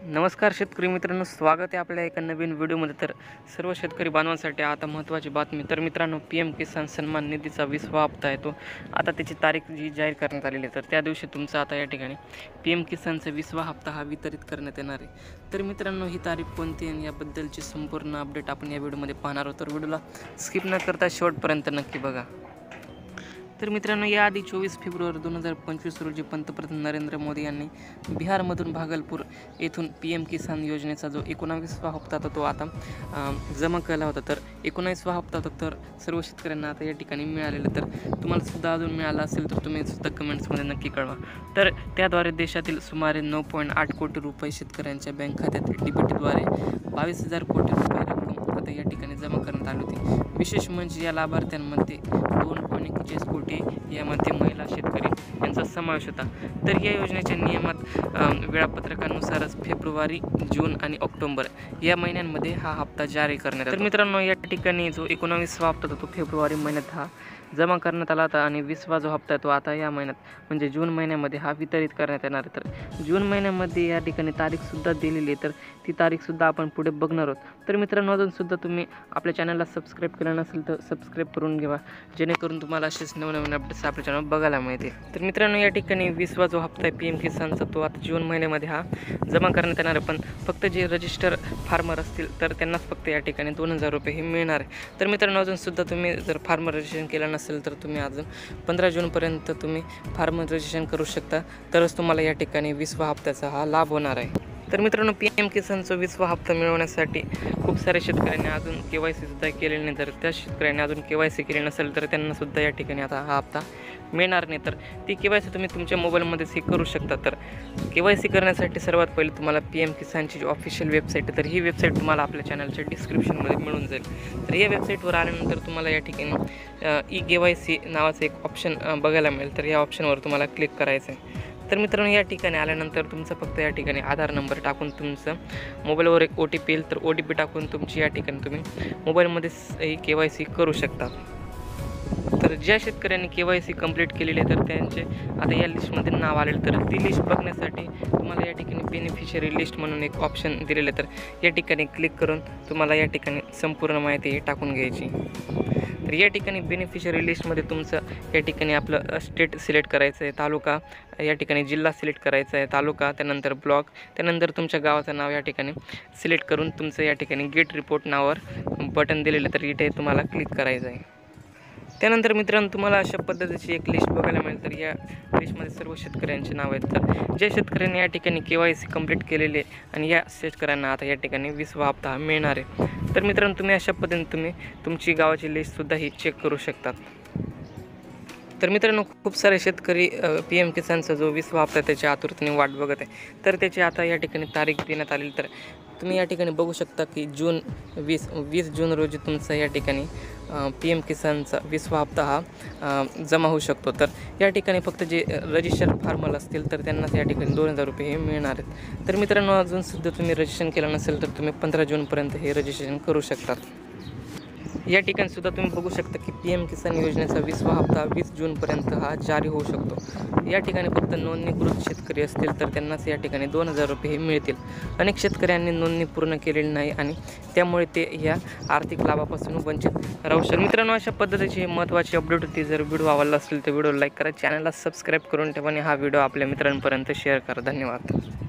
नमस्कार शेतकरी मित्रांनो, स्वागत आहे आपल्या एका नवीन व्हिडिओमध्ये। तर सर्व शेतकरी बांधवांसाठी आता महत्त्वाची बातमी। तर मित्रांनो, PM किसान सन्मान निधीचा 20वा हप्ता आहे तो आता त्याची तारीख जी जाहीर करण्यात आलेली आहे, तर त्या दिवशी तुमचा आता या ठिकाणी PM किसानचा 20वा हप्ता हा वितरित करण्यात येणार आहे। तर मित्रांनो, ही तारीख कोणती आणि याबद्दलची संपूर्ण अपडेट आपण या व्हिडिओमध्ये पाहणार आहोत। तर व्हिडिओला स्किप न करता शेवटपर्यंत नक्की बघा। तर मित्रांनो, याआधी 24 फेब्रुवारी 2025 रोजी पंतप्रधान नरेंद्र मोदी यांनी बिहारमधून भागलपूर येथून PM किसान योजनेचा जो 19वा हप्ता होता तो आता जमा केला होता। तर 19वा हप्ता होता, तर सर्व शेतकऱ्यांना आता या ठिकाणी मिळालेलं। तर तुम्हाला सुद्धा अजून मिळाला असेल तर तुम्ही सुद्धा कमेंट्समध्ये नक्की कळवा। तर त्याद्वारे देशातील सुमारे 9.8 कोटी रुपये शेतकऱ्यांच्या बँक खात्यात DBTद्वारे 22,000 कोटी रुपये रक्कम आता या ठिकाणी जमा करण्यात आली होती। विशेष म्हणजे या लाभार्थ्यांमध्ये 2.41 कोटी यामध्ये महिला शेतकरी यांचा समावेश होता। तर या योजनेच्या नियमात वेळापत्रकानुसारच फेब्रुवारी, जून आणि ऑक्टोबर या महिन्यांमध्ये हा हप्ता जारी करण्यात आला। तर मित्रांनो, या ठिकाणी जो 19वा हप्ता होता तो फेब्रुवारी महिन्यात हा जमा करण्यात आला होता आणि 20वा जो हप्ता तो आता या महिन्यात म्हणजे जून महिन्यामध्ये हा वितरित करण्यात येणार आहे। तर जून महिन्यामध्ये या ठिकाणी तारीखसुद्धा दिलेली आहे, तर ती तारीखसुद्धा आपण पुढे बघणार आहोत। तर मित्रांनो, अजूनसुद्धा तुम्ही आपल्या चॅनलला सबस्क्राईब केलं नसेल तर सबस्क्राईब करून घ्या, जेणेकरून तुम्हाला असेच नवनवीन अपडेट्स आपल्या चॅनल बघायला मिळतील। तर मित्रांनो, या ठिकाणी 20वा जो हप्ता आहे PM किसानचा तो आता जून महिन्यामध्ये हा जमा करण्यात येणार आहे। पण फक्त जे रजिस्टर फार्मर असतील तर त्यांनाच फक्त या ठिकाणी 2,000 रुपये हे मिळणार आहे। तर मित्रांनो, अजूनसुद्धा तुम्ही जर फार्मर रजिस्ट्रेशन केलं नसेल तर तुम्ही अजून 15 जूनपर्यंत तुम्ही फार्मर रजिस्ट्रेशन करू शकता, तरच तुम्हाला या ठिकाणी 20वा हप्त्याचा हा लाभ होणार आहे। तर मित्रांनो, PM किसानचा 20वा हप्ता मिळवण्यासाठी खूप साऱ्या शेतकऱ्यांनी अजून KYC सुद्धा केलेली नाही। तर त्या शेतकऱ्यांनी अजून KYC केली नसेल तर त्यांनासुद्धा या ठिकाणी आता हा हप्ता मिळणार नाही। तर ती KYC तुम्ही तुमच्या मोबाईलमध्येच ही करू शकता। तर KYC करण्यासाठी सर्वात पहिले तुम्हाला PM किसानची जी ऑफिशियल वेबसाईट आहे, तर ही वेबसाईट तुम्हाला आपल्या चॅनलच्या डिस्क्रिप्शनमध्ये मिळून जाईल। तर या वेबसाईटवर आल्यानंतर तुम्हाला या ठिकाणी eKYC नावाचं एक ऑप्शन बघायला मिळेल। तर या ऑप्शनवर तुम्हाला क्लिक करायचं आहे। तर मित्रांनो, या ठिकाणी आल्यानंतर तुमचं फक्त या ठिकाणी आधार नंबर टाकून तुमचं मोबाईलवर एक OTP येईल, तर OTP टाकून तुमची या ठिकाणी तुम्ही मोबाईलमध्येच ही KYC करू शकता। तर ज्या शेतकऱ्यांनी KYC कंप्लीट केलेली आहे तर त्यांचे आता या लिस्टमध्ये नाव आलेलं, तर ती लिस्ट बघण्यासाठी तुम्हाला या ठिकाणी बेनिफिशरी लिस्ट म्हणून एक ऑप्शन दिलेलं आहे। तर या ठिकाणी क्लिक करून तुम्हाला या ठिकाणी संपूर्ण माहिती टाकून घ्यायची। तर या ठिकाणी बेनिफिशरी लिस्टमध्ये तुमचं या ठिकाणी आपलं स्टेट सिलेक्ट करायचं आहे, तालुका या ठिकाणी जिल्हा सिलेक्ट करायचा आहे, तालुका त्यानंतर ब्लॉक त्यानंतर तुमच्या गावाचं नाव या ठिकाणी सिलेक्ट करून तुमचं या ठिकाणी गेट रिपोर्ट नावावर बटन दिलेलं, तर इथे तुम्हाला क्लिक करायचं आहे। त्यानंतर मित्रांनो, तुम्हाला अशा पद्धतीची एक लिस्ट बघायला मिळेल। तर या लिस्टमध्ये सर्व शेतकऱ्यांचे नाव आहेत। तर ज्या शेतकऱ्यांनी या ठिकाणी KYC कंप्लीट केलेले आणि या शेतकऱ्यांना आता या ठिकाणी 20वा हप्ता मिळणार आहे। तर मित्रांनो, तुम्ही अशा पद्धतीने तुम्ही तुमची गावाची लिस्टसुद्धा ही चेक करू शकतात। तर मित्रांनो, खूप सारे शेतकरी PM किसानचा जो 20वा हप्ता त्याची आतुरतेने वाट बघत आहे। तर त्याची आता या ठिकाणी तारीख देण्यात आली। तर तुम्ही या ठिकाणी बघू शकता की 20 जून रोजी तुमचा या ठिकाणी PM किसानचा 20वा हप्ता हा जमा होऊ शकतो। तर या ठिकाणी फक्त जे रजिस्टर फार्मर असतील तर त्यांनाच या ठिकाणी 2,000 रुपये हे मिळणार आहेत। तर मित्रांनो, अजूनसुद्धा तुम्ही रजिस्ट्रेशन केलं नसेल तर तुम्ही 15 जूनपर्यंत हे रजिस्ट्रेशन करू शकतात। या ठिकाणी सुद्धा तुम्ही बघू शकता की PM किसान योजनेचा 20वा हप्ता 20 जूनपर्यंत हा जारी होऊ शकतो। या ठिकाणी फक्त नोंदणीकृत शेतकरी असतील तर त्यांनाच या ठिकाणी 2,000 रुपये हे मिळतील। अनेक शेतकऱ्यांनी नोंदणी पूर्ण केलेली नाही आणि त्यामुळे ते या आर्थिक लाभापासून वंचित राहू शकतात। मित्रांनो, अशा पद्धतीची महत्त्वाची अपडेट होती। जर व्हिडिओ आवडला असेल तर व्हिडिओ लाईक करा, चॅनलला सबस्क्राईब करून ठेवा आणि हा व्हिडिओ आपल्या मित्रांपर्यंत शेअर करा। धन्यवाद।